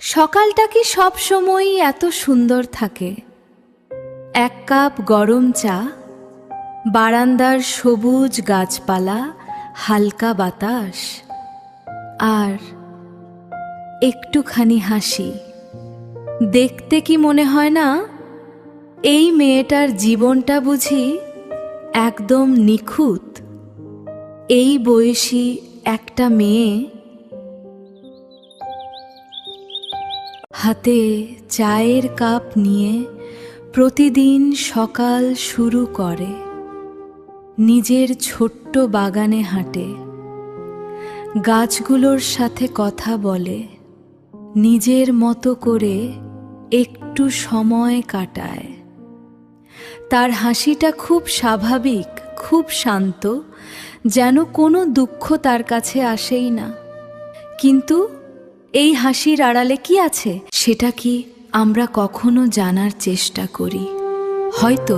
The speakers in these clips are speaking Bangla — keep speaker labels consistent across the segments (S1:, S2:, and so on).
S1: সকালটা কি সব সময়ই এত সুন্দর থাকে? এক কাপ গরম চা, বারান্দার সবুজ গাছপালা, হালকা বাতাস আর একটুখানি হাসি দেখতে কি মনে হয় না এই মেয়েটার জীবনটা বুঝি একদম নিখুঁত? এই বয়সী একটা মেয়ে হাতে চায়ের কাপ নিয়ে প্রতিদিন সকাল শুরু করে, নিজের ছোট্ট বাগানে হাঁটে, গাছগুলোর সাথে কথা বলে, নিজের মতো করে একটু সময় কাটায়। তার হাসিটা খুব স্বাভাবিক, খুব শান্ত, যেন কোনো দুঃখ তার কাছে আসেই না। কিন্তু এই হাসির আড়ালে কি আছে সেটা কি আমরা কখনো জানার চেষ্টা করি? হয়তো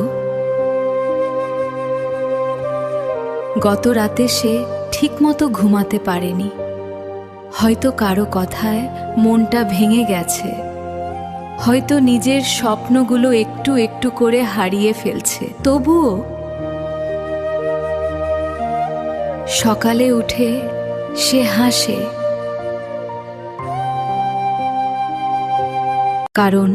S1: গত রাতে সে ঠিকমতো ঘুমাতে পারেনি, হয়তো কারো কথায় মনটা ভেঙে গেছে, হয়তো নিজের স্বপ্নগুলো একটু একটু করে হারিয়ে ফেলছে। তবুও সকালে উঠে সে হাসে, কারণ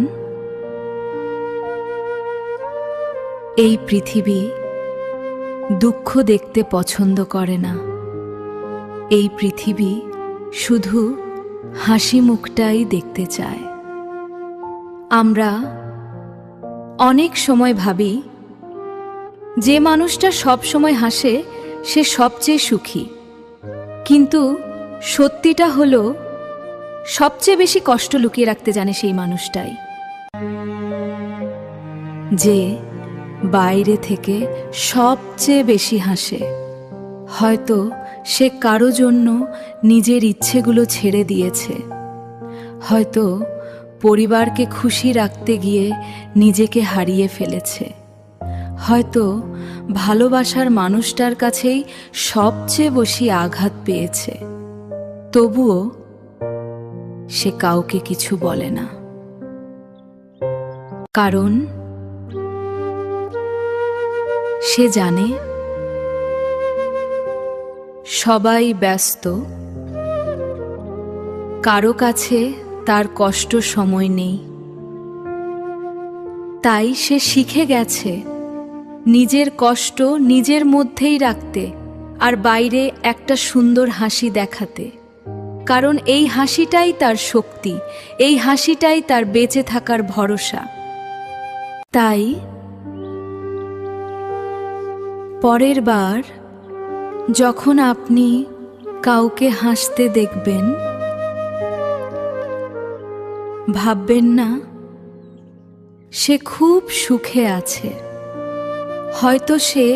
S1: এই পৃথিবী দুঃখ দেখতে পছন্দ করে না। এই পৃথিবী শুধু হাসি মুখটাই দেখতে চায়। আমরা অনেক সময় ভাবি যে মানুষটা সব সময় হাসে সে সবচেয়ে সুখী, কিন্তু সত্যিটা হলো সবচেয়ে বেশি কষ্ট লুকিয়ে রাখতে জানে সেই মানুষটাই, যে বাইরে থেকে সবচেয়ে বেশি হাসে। হয়তো সে কারো জন্য নিজের ইচ্ছেগুলো ছেড়ে দিয়েছে, হয়তো পরিবারকে খুশি রাখতে গিয়ে নিজেকে হারিয়ে ফেলেছে, হয়তো ভালোবাসার মানুষটার কাছেই সবচেয়ে বেশি আঘাত পেয়েছে। তবুও সে কাউকে কিছু বলে না, কারণ সে জানে সবাই ব্যস্ত, কারো কাছে তার কষ্ট সময় নেই। তাই সে শিখে গেছে নিজের কষ্ট নিজের মধ্যেই রাখতে আর বাইরে একটা সুন্দর হাসি দেখাতে, কারণ এই হাসিটাই তার শক্তি, এই হাসিটাই তার বেঁচে থাকার ভরসা। তাই পরের বার যখন আপনি কাউকে হাসতে দেখবেন, ভাববেন না সে খুব সুখে আছে, হয়তো সে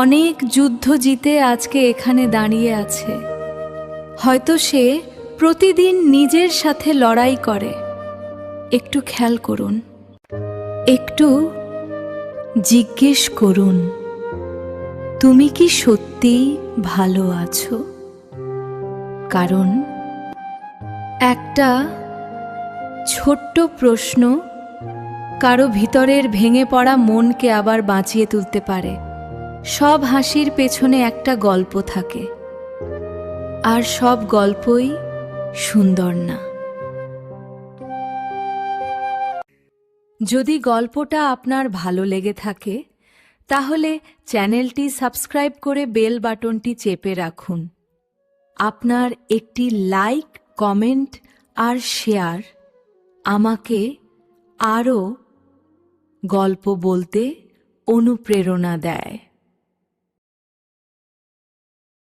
S1: অনেক যুদ্ধ জিতে আজকে এখানে দাঁড়িয়ে আছে, হয়তো সে প্রতিদিন নিজের সাথে লড়াই করে। একটু খেয়াল করুন, একটু জিজ্ঞেস করুন, তুমি কি সত্যিই ভালো আছো? কারণ একটা ছোট্ট প্রশ্ন কারো ভিতরের ভেঙে পড়া মনকে আবার বাঁচিয়ে তুলতে পারে। সব হাসির পেছনে একটা গল্প থাকে, আর সব গল্পই সুন্দর না। যদি গল্পটা আপনার ভালো লেগে থাকে তাহলে চ্যানেলটি সাবস্ক্রাইব করে বেল বাটনটি চেপে রাখুন। আপনার একটি লাইক, কমেন্ট আর শেয়ার আমাকে আরও গল্প বলতে অনুপ্রেরণা দেয়।